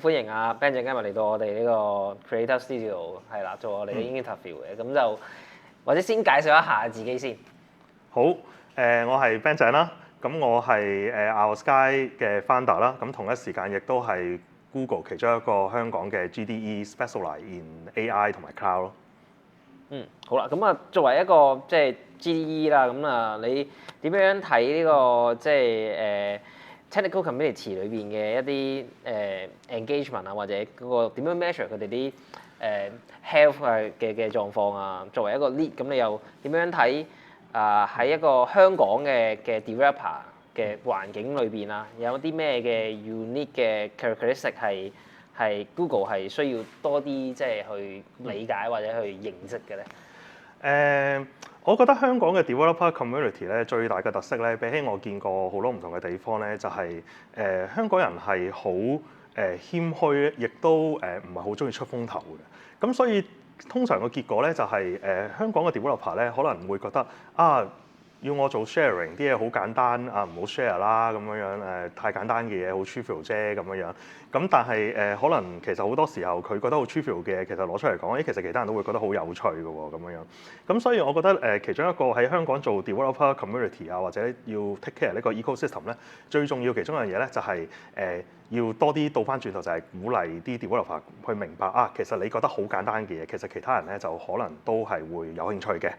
歡迎阿 Ben 陣間嚟到我哋呢個 Creator Studio 係啦，做我哋嘅 interview 嘅，咁就或者先介紹一下自己先。好，我係 Ben 陣啦，咁我係OurSky 嘅 founder 啦，咁同一時間亦都係 Google 其中一個香港嘅 GDE specialize in AI 同埋 cloud 咯。好啦，咁啊作為一個即係 GDE 啦，咁啊你點樣睇呢個即係technical community 裏邊嘅一啲engagement 啊，或者嗰個點樣 measure 佢哋啲health 嘅狀況啊？作為一個 lead，咁你又點樣睇喺一個香港嘅 developer 嘅環境裏邊啊，有啲咩嘅 unique 嘅 characteristic 係 Google 係需要多啲即係去理解或者去認識嘅咧？我覺得香港嘅 developer community 咧最大嘅特色咧，比起我見過好多唔同嘅地方咧，就係香港人係好謙虛，亦都唔係好中意出風頭嘅。咁所以通常個結果咧就係香港嘅 developer 咧可能會覺得要我做 sharing 啲嘢好簡單唔好 share 啦咁樣太簡單嘅嘢好 trivial 啫咁樣。咁但係可能其實好多時候佢覺得好 trivial 嘅嘢，其實攞出嚟講，其實其他人都會覺得好有趣嘅喎咁樣。咁所以我覺得其中一個喺香港做 developer community或者要 take care 呢個 ecosystem 咧，最重要其中一樣嘢咧就係要多啲倒翻轉頭就係鼓勵啲 developer 去明白其實你覺得好簡單嘅嘢，其實其他人咧就可能都係會有興趣嘅。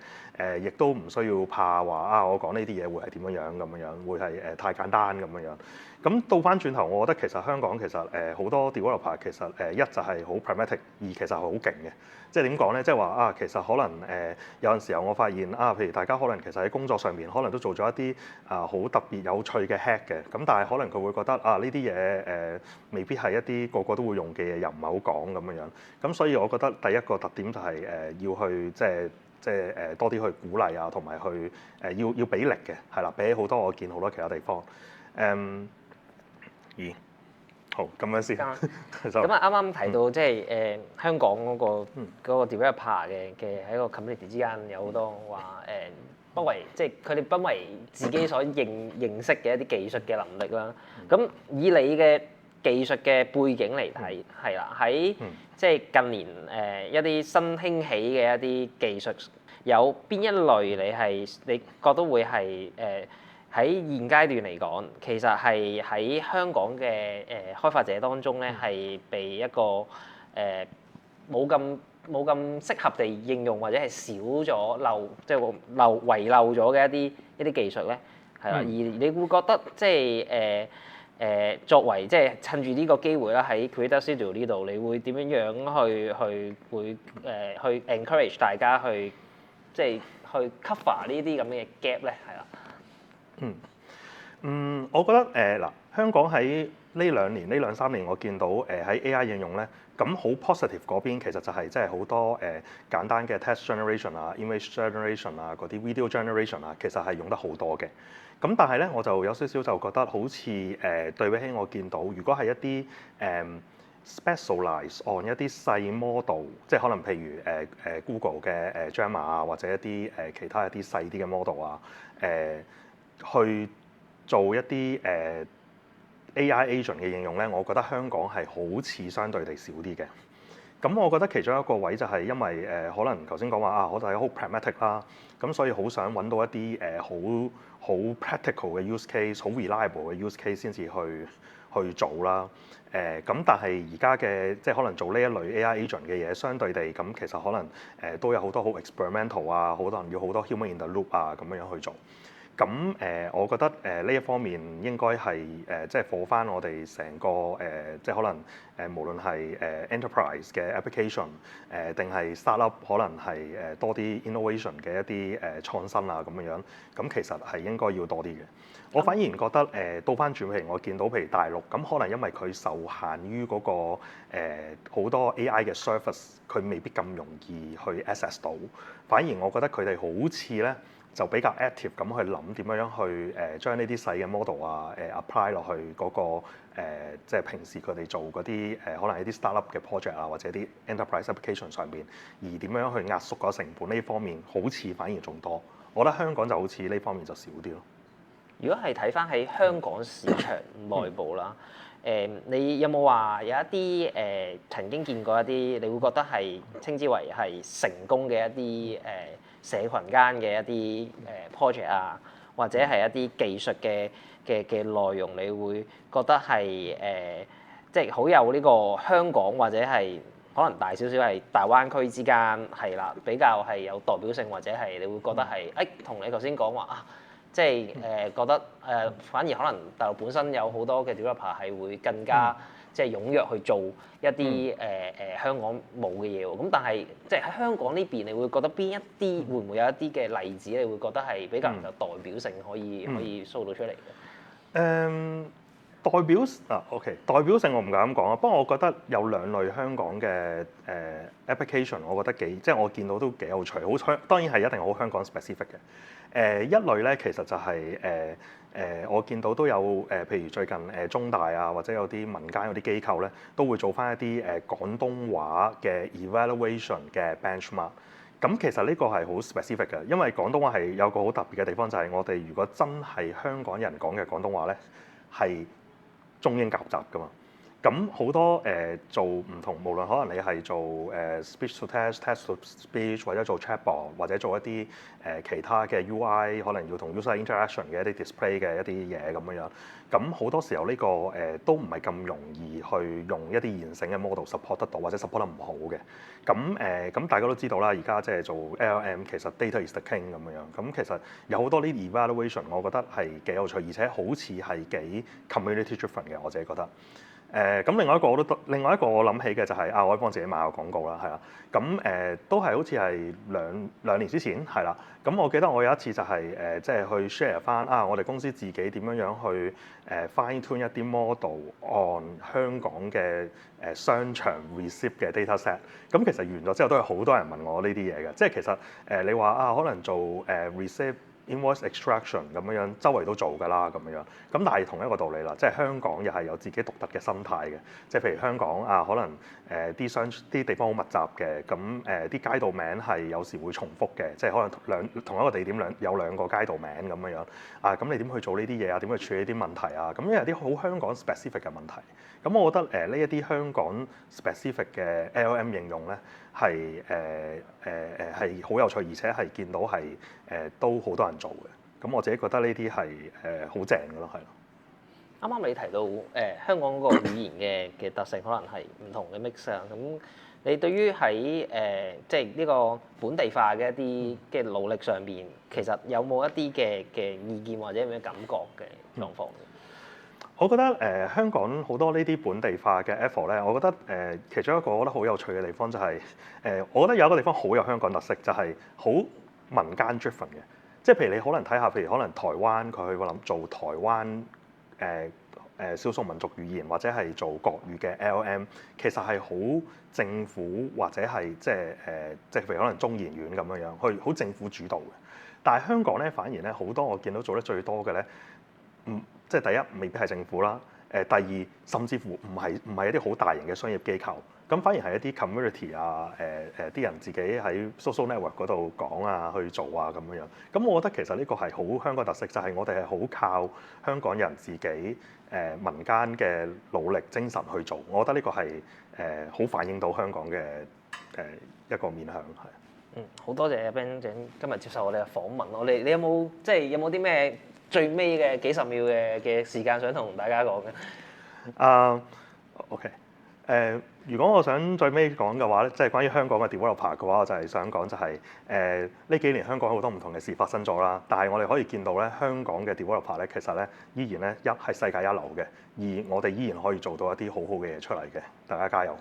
亦都唔需要怕話我講呢啲嘢會係點樣咁樣，會係太簡單咁樣。咁倒翻轉頭，我覺得其實香港其實好多 developer 其實一就係好 pragmatic，二其實係好勁嘅。即係點講咧？即係話其實可能有陣時候我發現譬如大家可能其實喺工作上面可能都做咗一啲好特別有趣嘅 hack 嘅。咁但係可能佢會覺得呢啲嘢未必係一啲個個都會用嘅嘢，又唔係好講咁樣。咁所以我覺得第一個特點就係要去即係多啲去鼓勵同埋去要俾力嘅，係啦，比好多我見好多其他地方。好咁樣先。咁啱啱提到即係香港嗰個 developer 嘅喺個 community 之間有好多話不為即係佢哋不為自己所認識嘅一啲技術嘅能力啦。咁以你嘅技術嘅背景嚟睇，係啦，喺即係近年一啲新興起嘅一啲技術，有邊一類你覺得會係喺現階段嚟講，其實係喺香港嘅開發者當中咧，係被一個冇咁適合地應用，或者係少咗即係遺漏咗嘅一啲技術咧，係啦。而你會覺得即係作為即係趁住呢個機會啦，喺 Creator Studio 呢度，你會點樣去 encourage 大家去即係去 cover 呢啲咁嘅 gap 咧？係啦。我覺得香港喺呢兩三年，我見到喺 AI 應用咧，咁好 positive 嗰邊其實就係即係好多簡單嘅 text generation image generation 嗰啲 video generation 其實係用得好多嘅。咁但係咧，我就有少少就覺得好似對比起我見到，如果係一啲specialize on 一啲細 model， 即係可能譬如Google 嘅Gemma或者一啲其他一啲細啲嘅 model去做一啲AI agent 嘅應用咧，我覺得香港係好似相對地少啲嘅。咁我覺得其中一個位就係因為可能頭先講話我哋好 pragmatic 啦，咁所以好想揾到一啲好 practical 嘅 use case， 好 reliable 嘅 use case 先至去做啦。咁但係而家嘅即係可能做呢一類 AI agent 嘅嘢，相對地咁其實可能都有好多好 experimental 好多人要好多 human in the loop 咁樣去做。咁我覺得呢一方面應該係即係 for 翻我哋成個即係可能無論係enterprise 嘅 application 定係 startup 可能係多啲 innovation 嘅一啲創新咁樣。咁其實係應該要多啲嘅。我反而覺得倒翻轉，譬如我見到譬如大陸咁，可能因為佢受限於嗰個好多 AI 嘅 service，佢未必咁容易去 access 到。反而我覺得佢哋好似咧，就比較 active 咁去諗點樣去將呢啲細嘅 model apply 落去嗰個即係平時佢哋做嗰啲可能係啲 startup 嘅 project或者啲 enterprise application 上邊，而點樣去壓縮個成本呢方面，好似反而仲多。我覺得香港就好似呢方面就少啲咯。如果係睇翻喺香港市場內部啦，你有冇話有一啲曾經見過一啲，你會覺得係稱之為係成功嘅一啲社群間嘅一啲project啊，或者係一啲技術嘅內容，你會覺得係即係好有呢個香港或者係可能大少少係大灣區之間係啦，比較係有代表性，或者係你會覺得係同你頭先講話啊。即係覺得反而可能大陸本身有好多嘅 developer 係會更加即係踴躍去做一啲香港冇嘅嘢喎。咁但係即係喺香港呢邊，你會覺得邊一啲會唔會有一啲嘅例子，你會覺得係比較有代表性可以 show 到出嚟嘅？代表OK， 代表性我唔敢咁講啊。不過我覺得有兩類香港嘅application， 我覺得即係我見到都幾有趣。好當然係一定好香港 specific 嘅。一類咧其實就係我見到都有譬如最近中大啊，或者有啲民間有啲機構咧，都會做翻一啲廣東話嘅 evaluation 嘅 benchmark。咁其實呢個係好 specific 嘅，因為廣東話係有個好特別嘅地方，就係我哋如果真係香港人講嘅廣東話咧，係中英夾雜㗎嘛。咁好多做唔同，無論可能你係做speech to text、text to speech， 或者做 chatbot， 或者做一啲其他嘅 UI， 可能要同 user interaction 嘅一啲 display 嘅一啲嘢咁樣。咁好多時候呢個都唔係咁容易去用一啲現成嘅 model support 得到，或者 support 得唔好嘅。咁大家都知道啦，而家即係做 LLM， 其實 data is the king 咁樣。咁其實有好多呢啲 evaluation， 我覺得係幾有趣，而且好似係幾 community driven 嘅，我自己覺得。咁另外一個我諗起嘅就係我可以幫自己買個廣告啦，係啦。咁都係好似係兩年之前係啦。咁我記得我有一次就係即係去 share 翻我哋公司自己點樣去fine tune 一啲 model on 香港嘅商場 receipt 嘅 data set。咁其實完咗之後都係好多人問我呢啲嘢嘅，即係其實你話可能做receipt invoice extraction 咁樣，周圍都做㗎啦咁樣。咁但係同一個道理啦，即係香港又係有自己獨特嘅生態嘅。即係譬如香港可能啲地方好密集嘅，咁啲街道名係有時會重複嘅，即係可能同一個地點有兩個街道名咁樣。咁你點去做呢啲嘢啊？點去處理啲問題啊？咁因為有啲好香港 specific 嘅問題。咁我覺得呢一啲香港 specific 嘅 LLM 應用咧係係好有趣，而且係見到係都好多人做嘅。咁我自己覺得呢啲係好正嘅咯，係咯。啱啱你提到香港嗰個語言嘅特性可能係唔同嘅 mix 啊，咁你對於喺即係呢個本地化嘅一啲嘅努力上邊，其實有冇一啲嘅意見或者有咩感覺嘅狀況？我覺得香港好多呢啲本地化嘅 effort 咧，我覺得其中一個我覺得好有趣嘅地方就係我覺得有一個地方好有香港特色，就係好民間 driven 嘅。即係譬如你可能睇下，譬如可能台灣佢去諗做台灣少數民族語言或者係做國語嘅 LLM， 其實係好政府或者係即係譬如可能中研院咁樣去好政府主導嘅。但係香港咧反而咧好多我見到做得最多嘅咧，即係第一未必係政府啦，第二甚至乎唔係一啲好大型嘅商業機構，咁反而係一啲 community 啲人自己喺 social network 嗰度講去做咁樣。咁我覺得其實呢個係好香港特色，就係我哋係好靠香港人自己民間嘅努力精神去做。我覺得呢個係好反映到香港嘅一個面向係。好多謝 Ben 今日接受我哋嘅訪問。你有冇有冇啲咩最尾嘅幾十秒嘅時間想同大家講嘅？OK， 如果我想最尾講嘅話咧，即係關於香港嘅 developer 嘅話，我就係想講就係呢幾年香港好多唔同嘅事發生咗啦，但係我哋可以見到咧，香港嘅 developer 咧其實咧依然咧係世界一流嘅，而我哋依然可以做到一啲好好嘅嘢出嚟嘅，大家加油！